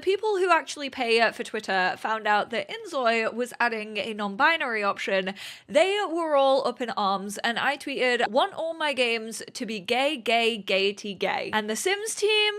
the people who actually pay for Twitter found out that Inzoi was adding a non-binary option, they were all up in arms, and I tweeted, "Want all my games to be gay, gay, gaiety, gay." And the Sims team,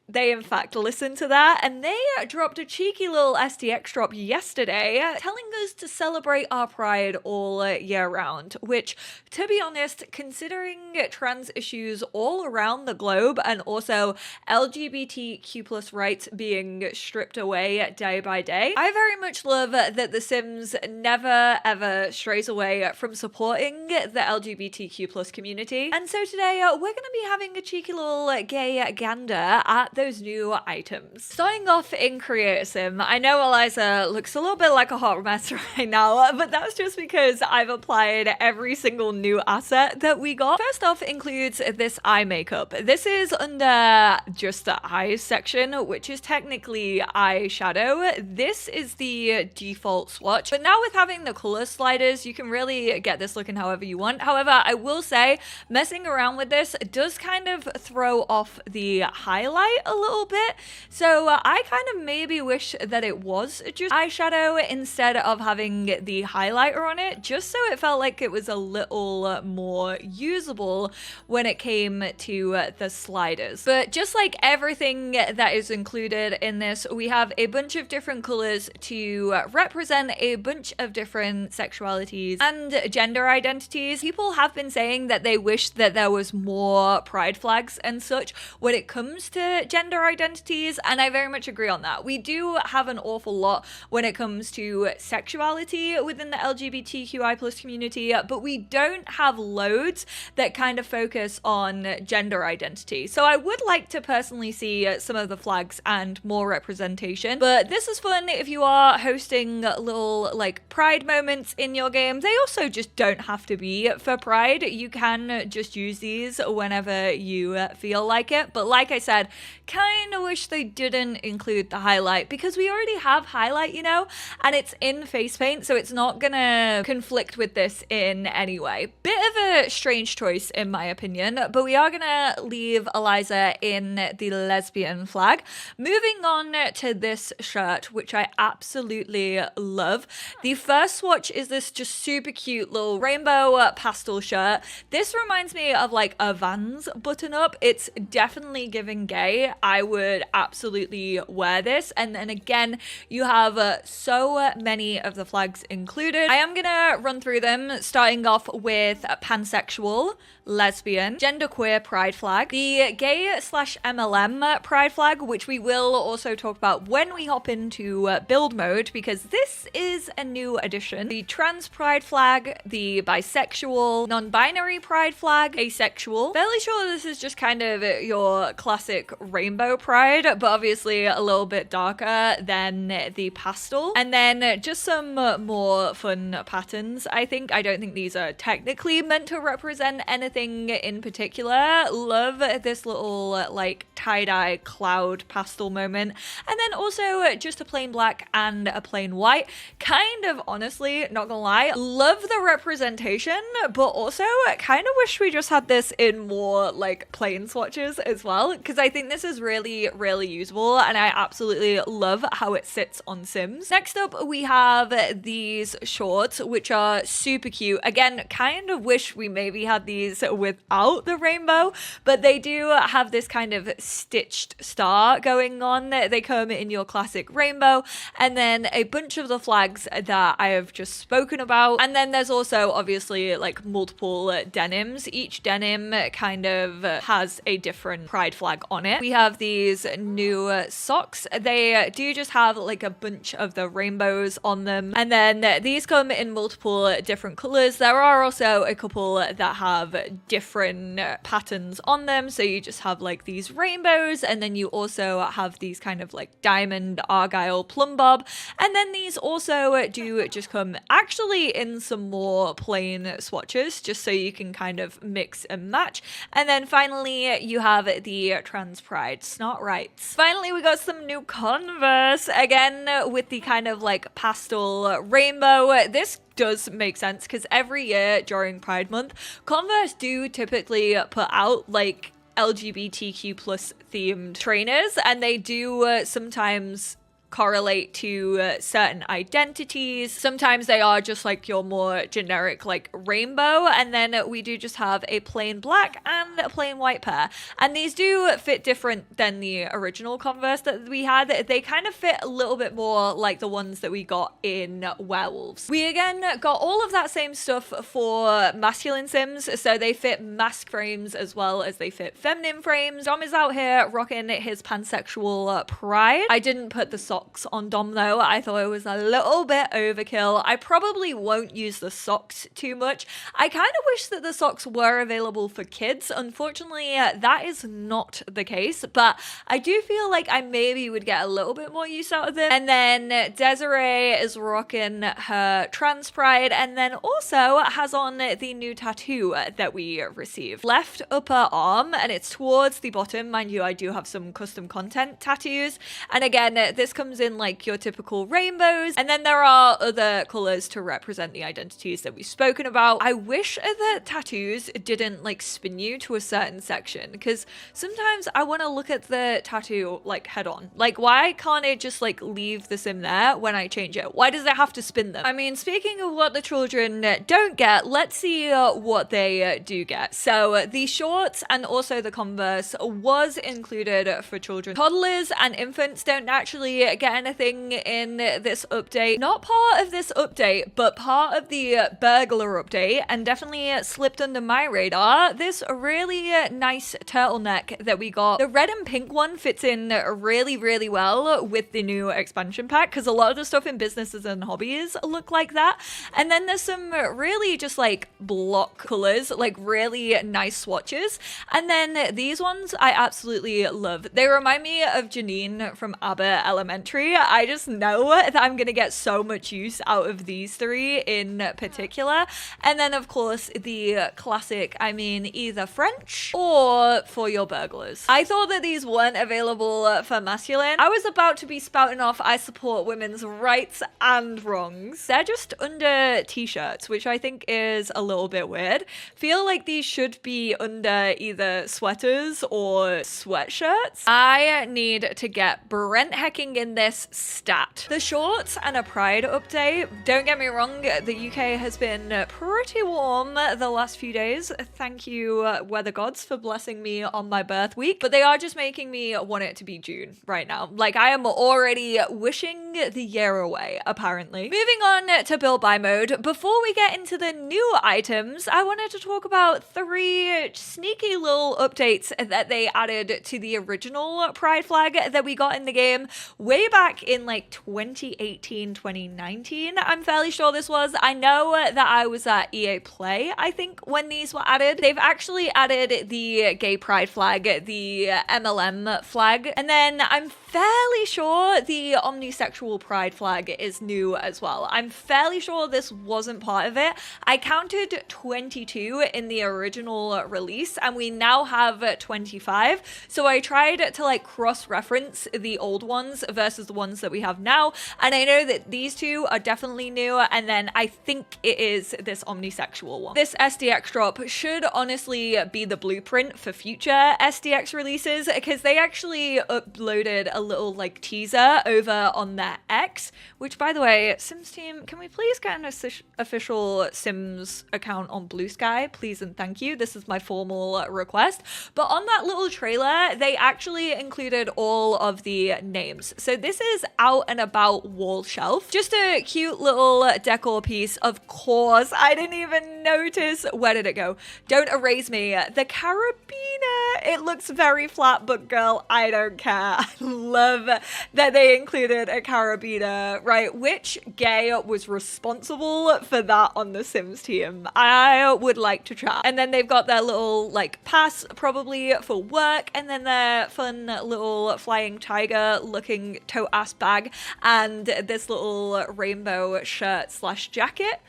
they in fact listened to that, and they dropped a cheeky little SDX drop yesterday telling us to celebrate our pride all year round, which, to be honest, considering trans issues all around the globe and also LGBTQ plus rights being stripped away day by day, I very much love that The Sims never ever strays away from supporting the LGBTQ plus community. And so today we're going to be having a cheeky little gay gander at those new items. Starting off in Creator Sim, I know Eliza looks a little bit like a hot mess right now, but that's just because I've applied every single new asset that we got. First off includes this eye makeup. This is under just the eyes section, which is technically eyeshadow. This is the default swatch, but now with having the color sliders, you can really get this looking however you want. However, I will say messing around with this does kind of throw off the highlight a little bit, so I kind of maybe wish that it was just eyeshadow instead of having the highlighter on it, just so it felt like it was a little more usable when it came to the sliders. But just like everything that is included in this, we have a bunch of different colors to represent a bunch of different sexualities and gender identities. People have been saying that they wish that there was more pride flags and such when it comes to gender identities, and I very much agree on that. We do have an awful lot when it comes to sexuality within the LGBTQI plus community, but we don't have loads that kind of focus on gender identity. So I would like to personally see some of the flags and more representation, but this is fun if you are hosting little like pride moments in your game. They also just don't have to be for pride. You can just use these whenever you feel like it, but like I said, kind of wish they didn't include the highlight because we already have highlight, you know, and it's in face paint, so it's not gonna conflict with this in any way. Bit of a strange choice in my opinion, but we are gonna leave Eliza in the lesbian flag. Moving on to this shirt, which I absolutely love. The first swatch is this just super cute little rainbow pastel shirt. This reminds me of like a Vans button up. It's definitely giving gay. I would absolutely wear this. And then again, you have so many of the flags included. I am gonna run through them, starting off with pansexual, lesbian, genderqueer pride flag, the gay/MLM pride flag, which we will also talk about when we hop into build mode, because this is a new addition, the trans pride flag, the bisexual, non-binary pride flag, asexual. Fairly sure this is just kind of your classic rainbow pride, but obviously a little bit darker than the pastel. And then just some more fun patterns, I think. I don't think these are technically meant to represent anything in particular. Love this little like tie-dye cloud pastel moment. And then also just a plain black and a plain white. Kind of honestly, not gonna lie, love the representation, but also kind of wish we just had this in more like plain swatches as well, because I think this is really, really usable and I absolutely love how it sits on Sims. Next up, we have these shorts, which are super cute. Again, kind of wish we maybe had these without the rainbow, but they do have this kind of stitched star going on. They come in your classic rainbow, and then a bunch of the flags that I have just spoken about. And then there's also obviously like multiple denims. Each denim kind of has a different pride flag on it. We have these new socks. They do just have like a bunch of the rainbows on them, and then these come in multiple different colors. There are also a couple that have different patterns on them, so you just have like these rainbows, and then you also have these kind of like diamond, argyle, plum bob, and then these also do just come actually in some more plain swatches, just so you can kind of mix and match. And then finally you have the trans pride snot rights. Finally, we got some new Converse, again with the kind of like pastel rainbow. This does make sense because every year during Pride Month, Converse do typically put out like LGBTQ plus themed trainers, and they do sometimes correlate to certain identities. Sometimes they are just like your more generic like rainbow, and then we do just have a plain black and a plain white pair, and these do fit different than the original Converse that we had. They kind of fit a little bit more like the ones that we got in Werewolves. We again got all of that same stuff for masculine Sims, so they fit mask frames as well as they fit feminine frames. Dom is out here rocking his pansexual pride. I didn't put the socks on Dom though. I thought it was a little bit overkill. I probably won't use the socks too much. I kind of wish that the socks were available for kids. Unfortunately, that is not the case, but I do feel like I maybe would get a little bit more use out of them. And then Desiree is rocking her trans pride, and then also has on the new tattoo that we received. Left upper arm, and it's towards the bottom. Mind you, I do have some custom content tattoos, and again, this comes in like your typical rainbows, and then there are other colors to represent the identities that we've spoken about. I wish the tattoos didn't like spin you to a certain section, because sometimes I want to look at the tattoo like head on. Like, why can't it just like leave the sim there when I change it? Why does it have to spin them? I mean, speaking of what the children don't get, let's see what they do get. So the shorts and also the Converse was included for children. Toddlers and infants don't actually get anything in this update. Not part of this update, but part of the burglar update, and definitely slipped under my radar. This really nice turtleneck that we got. The red and pink one fits in really, really well with the new expansion pack, because a lot of the stuff in businesses and hobbies look like that. And then there's some really just like block colors, like really nice swatches. And then these ones I absolutely love. They remind me of Janine from Abbott Elementary. I just know that I'm gonna get so much use out of these three in particular. And then of course the classic, I mean, either French or for your burglars. I thought that these weren't available for masculine. I was about to be spouting off I support women's rights and wrongs. They're just under t-shirts, which I think is a little bit weird. Feel like these should be under either sweaters or sweatshirts. I need to get Brent Hecking in this stat. The shorts and a Pride update. Don't get me wrong, the UK has been pretty warm the last few days. Thank you, weather gods, for blessing me on my birth week, but they are just making me want it to be June right now. Like, I am already wishing the year away, apparently. Moving on to build buy mode. Before we get into the new items, I wanted to talk about 3 sneaky little updates that they added to the original Pride flag that we got in the game way back in like 2018, 2019. I'm fairly sure this was. I know that I was at EA Play, I think, when these were added. They've actually added the gay pride flag, the MLM flag, and then I'm fairly sure the omnisexual pride flag is new as well. I'm fairly sure this wasn't part of it. I counted 22 in the original release, and we now have 25. So I tried to like cross-reference the old ones versus the ones that we have now, and I know that these two are definitely new, and then I think it is this omnisexual one. This SDX drop should honestly be the blueprint for future SDX releases, because they actually uploaded a little like teaser over on their X, which, by the way, Sims team, can we please get an official Sims account on Blue Sky, please and thank you. This is my formal request. But on that little trailer, they actually included all of the names. So this is Out and About wall shelf, just a cute little decor piece. Of course, I didn't even notice. Where did it go? Don't erase me. The carabiner. It looks very flat, but girl, I don't care. I love that they included a carabiner, right? Which gay was responsible for that on the Sims team? I would like to chat. And then they've got their little like pass probably for work, and then their fun little flying tiger looking tote ass bag, and this little rainbow shirt slash jacket.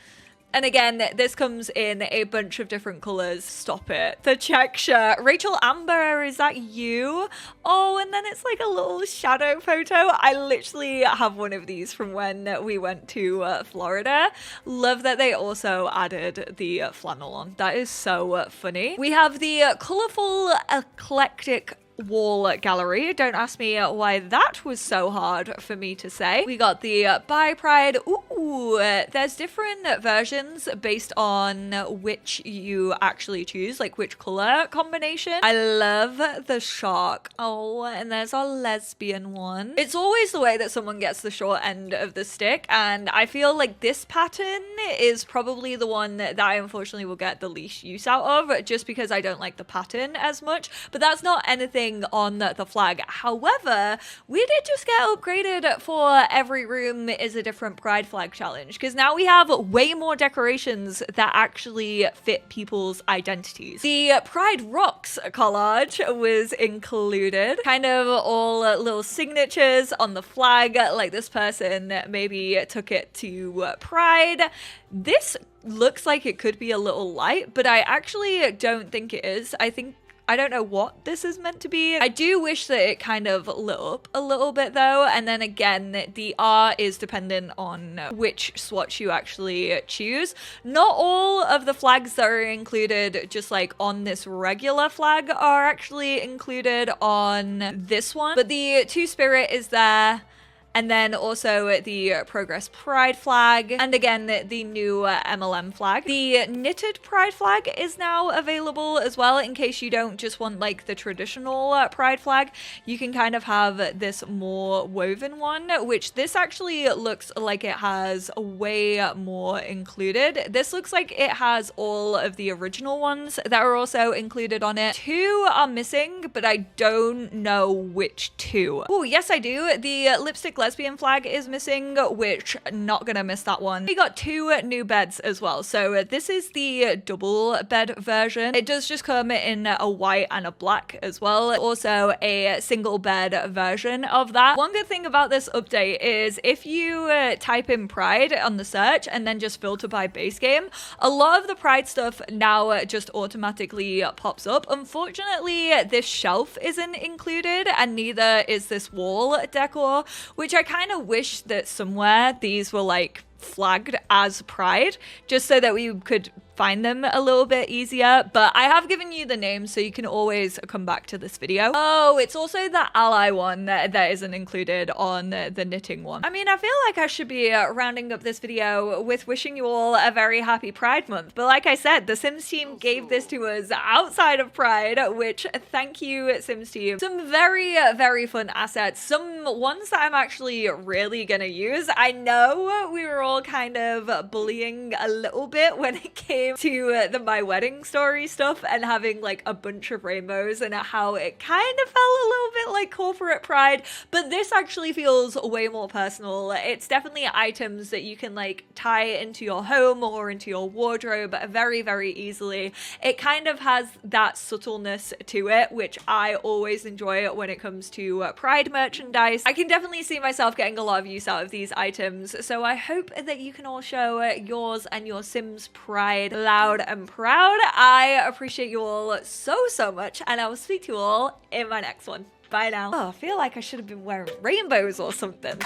And again, this comes in a bunch of different colors. Stop it. The check shirt. Rachel Amber, is that you? Oh, and then it's like a little shadow photo. I literally have one of these from when we went to Florida. Love that they also added the flannel on. That is so funny. We have the colorful, eclectic wall gallery. Don't ask me why that was so hard for me to say. We got the Bi Pride. Ooh, there's different versions based on which you actually choose, like which color combination. I love the shark. Oh, and there's our lesbian one. It's always the way that someone gets the short end of the stick, and I feel like this pattern is probably the one that I unfortunately will get the least use out of, just because I don't like the pattern as much. But that's not anything on the flag. However, we did just get upgraded for every room is a different pride flag challenge, because now we have way more decorations that actually fit people's identities. The Pride Rocks collage was included, kind of all little signatures on the flag, like this person maybe took it to Pride. This looks like it could be a little light, but I actually don't think it is. I don't know what this is meant to be. I do wish that it kind of lit up a little bit though. And then again, the art is dependent on which swatch you actually choose. Not all of the flags that are included just like on this regular flag are actually included on this one. But the Two Spirit is there. And then also the Progress Pride flag, and again the new MLM flag. The knitted Pride flag is now available as well, in case you don't just want like the traditional Pride flag. You can kind of have this more woven one, which this actually looks like it has way more included. This looks like it has all of the original ones that are also included on it. Two are missing, but I don't know which two. Oh, yes I do. The lipstick lesbian flag is missing, which not gonna miss that one. We got two new beds as well. So this is the double bed version. It does just come in a white and a black as well. Also a single bed version of that. One good thing about this update is if you type in Pride on the search and then just filter by base game, a lot of the Pride stuff now just automatically pops up. Unfortunately, this shelf isn't included, and neither is this wall decor, which I kind of wish that somewhere these were like flagged as Pride, just so that we could find them a little bit easier. But I have given you the names, so you can always come back to this video. Oh, it's also the ally one that isn't included on the knitting one. I mean, I feel like I should be rounding up this video with wishing you all a very happy Pride month, but like I said, the Sims team gave this to us outside of Pride, which thank you, Sims team. Some very, very fun assets, some ones that I'm actually really gonna use. I know we were all kind of bullying a little bit when it came to the My Wedding Story stuff and having like a bunch of rainbows, and how it kind of felt a little bit like corporate Pride, but this actually feels way more personal. It's definitely items that you can like tie into your home or into your wardrobe very, very easily. It kind of has that subtleness to it, which I always enjoy when it comes to Pride merchandise. I can definitely see myself getting a lot of use out of these items, so I hope that you can all show yours and your Sims Pride loud and proud. I appreciate you all so much, and I will speak to you all in my next one. Bye now. Oh, I feel like I should have been wearing rainbows or something.